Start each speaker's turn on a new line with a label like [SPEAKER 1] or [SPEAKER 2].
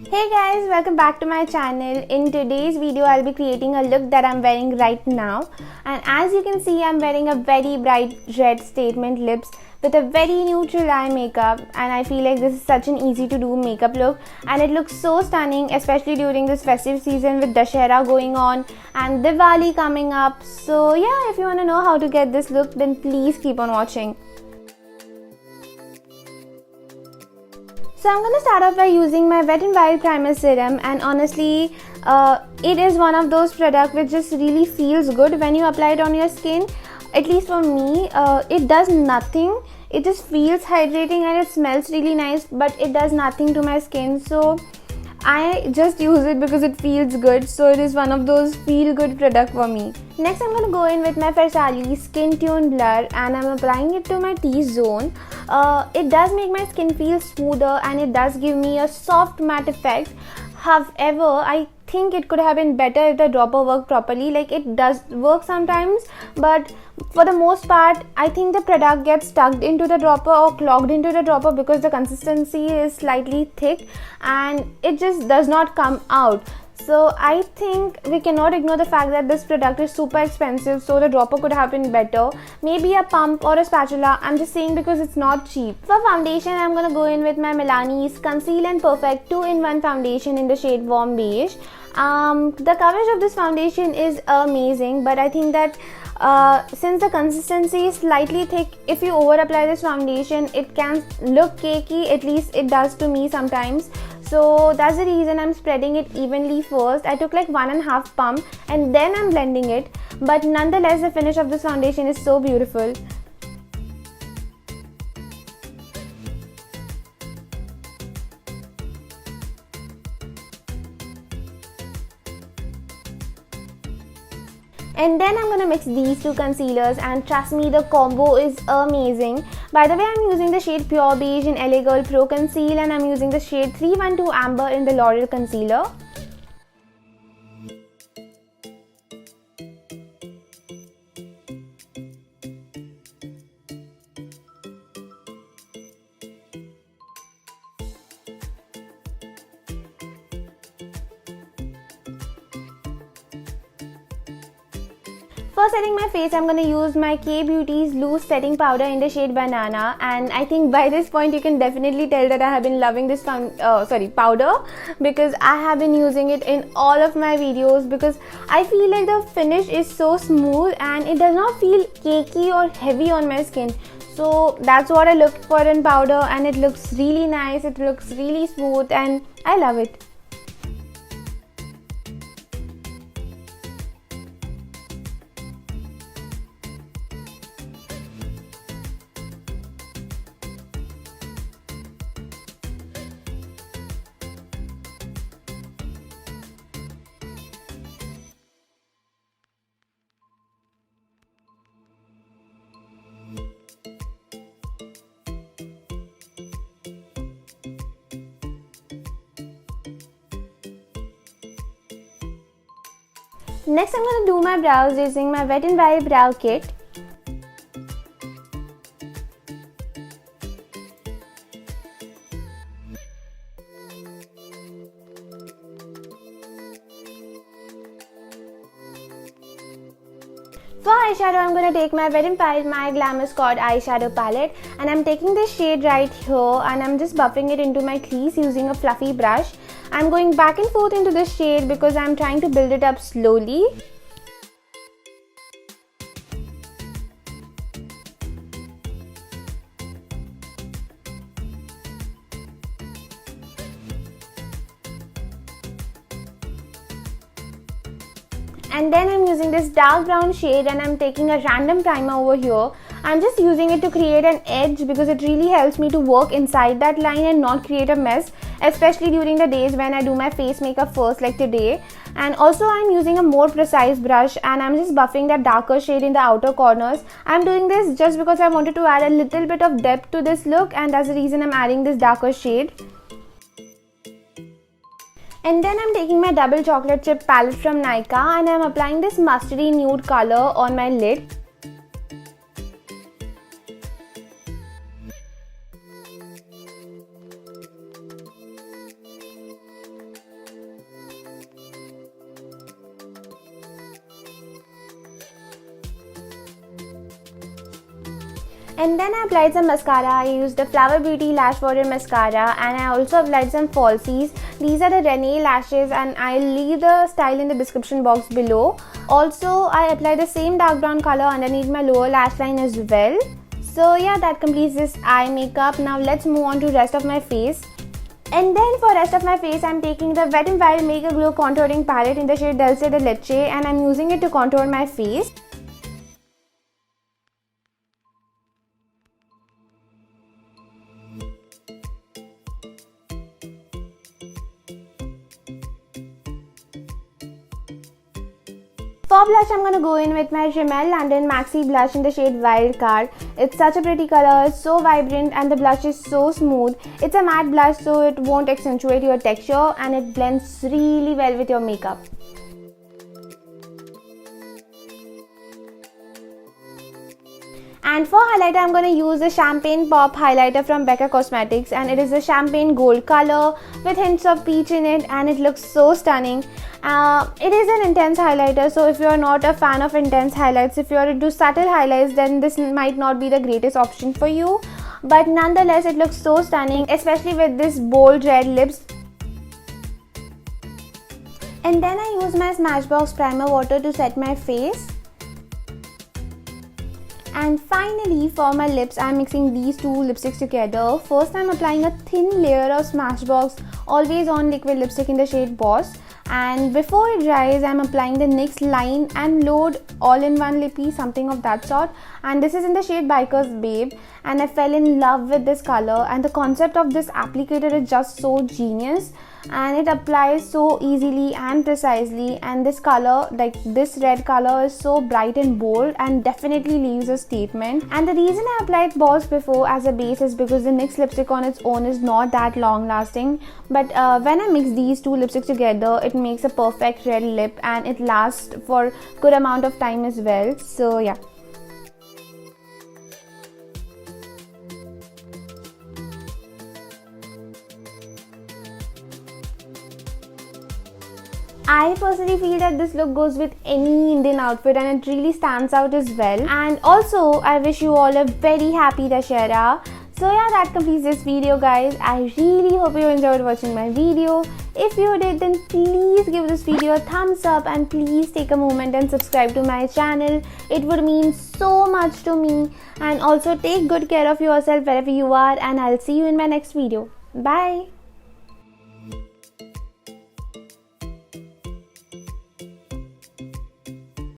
[SPEAKER 1] Hey guys, welcome back to my channel. In today's video, I'll be creating a look that I'm wearing right now. And as you can see, I'm wearing a very bright red statement lips with a very neutral eye makeup, and I feel like this is such an easy to do makeup look and it looks so stunning, especially during this festive season with Dussehra going on and Diwali coming up. So yeah, if you want to know how to get this look, then please keep on watching. So I'm gonna start off by using my Wet n Wild Primer Serum, and honestly, it is one of those products which just really feels good when you apply it on your skin. At least for me, it does nothing. It just feels hydrating and it smells really nice, but it does nothing to my skin. So I just use it because it feels good. So it is one of those feel good product for me. Next, I'm gonna go in with my Fairchild Skin Tune Blur, and I'm applying it to my T-zone. It does make my skin feel smoother and it does give me a soft matte effect. However, I think it could have been better if the dropper worked properly. Like, it does work sometimes, but for the most part, I think the product gets stuck into the dropper or clogged into the dropper because the consistency is slightly thick and it just does not come out. So I think we cannot ignore the fact that this product is super expensive, so the dropper could have been better. Maybe a pump or a spatula. I'm just saying because it's not cheap. For foundation, I'm gonna go in with my Milani's Conceal and Perfect 2-in-1 foundation in the shade Warm Beige. The coverage of this foundation is amazing, but I think that since the consistency is slightly thick, if you over apply this foundation, it can look cakey. At least it does to me sometimes. So that's the reason I'm spreading it evenly first. I took like 1.5 pump and then I'm blending it. But nonetheless, the finish of this foundation is so beautiful. And then I'm gonna mix these two concealers, and trust me, the combo is amazing. By the way, I'm using the shade Pure Beige in LA Girl Pro Conceal, and I'm using the shade 312 Amber in the L'Oreal Concealer. For setting my face, I'm going to use my K Beauty's loose setting powder in the shade Banana, and I think by this point you can definitely tell that I have been loving this powder, because I have been using it in all of my videos because I feel like the finish is so smooth and it does not feel cakey or heavy on my skin. So that's what I look for in powder, and it looks really nice, it looks really smooth, and I love it. Next, I'm going to do my brows using my Wet n Wild Brow Kit. For eyeshadow, I'm going to take my Wet n Wild My Glamour Squad eyeshadow palette, and I'm taking this shade right here and I'm just buffing it into my crease using a fluffy brush. I'm going back and forth into this shade because I'm trying to build it up slowly. And then I'm using this dark brown shade and I'm taking a random primer over here. I'm just using it to create an edge because it really helps me to work inside that line and not create a mess, especially during the days when I do my face makeup first, like today. And also I'm using a more precise brush and I'm just buffing that darker shade in the outer corners. I'm doing this just because I wanted to add a little bit of depth to this look, and that's the reason I'm adding this darker shade. And then I'm taking my Double Chocolate Chip palette from Nykaa and I'm applying this mustardy nude color on my lid. And then I applied some mascara. I used the Flower Beauty Lash Water Mascara, and I also applied some falsies. These are the Renee lashes, and I'll leave the style in the description box below. Also, I applied the same dark brown color underneath my lower lash line as well. So yeah, that completes this eye makeup. Now let's move on to rest of my face. And then for rest of my face, I'm taking the Wet n Wild Make a Glow contouring palette in the shade Dulce de Leche, and I'm using it to contour my face. For blush, I'm gonna go in with my Rimmel London Maxi blush in the shade Wild Card. It's such a pretty color, it's so vibrant, and the blush is so smooth. It's a matte blush, so it won't accentuate your texture, and it blends really well with your makeup. And for highlighter, I'm going to use the Champagne Pop highlighter from Becca Cosmetics, and it is a champagne gold color with hints of peach in it, and it looks so stunning. It is an intense highlighter, so if you are not a fan of intense highlights, if you are to do subtle highlights, then this might not be the greatest option for you. But nonetheless, it looks so stunning, especially with this bold red lips. And then I use my Smashbox Primer Water to set my face. And finally, for my lips, I'm mixing these two lipsticks together. First, I'm applying a thin layer of Smashbox Always On Liquid Lipstick in the shade Boss. And before it dries, I'm applying the NYX Line and Load All-in-One Lippy, something of that sort. And this is in the shade Biker's Babe. And I fell in love with this color. And the concept of this applicator is just so genius. And it applies so easily and precisely, and this color, like this red color, is so bright and bold and definitely leaves a statement. And the reason I applied Boss before as a base is because the NYX lipstick on its own is not that long lasting, but when I mix these two lipsticks together, it makes a perfect red lip, and it lasts for good amount of time as well. So yeah. I personally feel that this look goes with any Indian outfit, and it really stands out as well. And also, I wish you all a very happy Dussehra. So yeah, that completes this video, guys. I really hope you enjoyed watching my video. If you did, then please give this video a thumbs up, and please take a moment and subscribe to my channel. It would mean so much to me. And also take good care of yourself wherever you are, and I'll see you in my next video. Bye.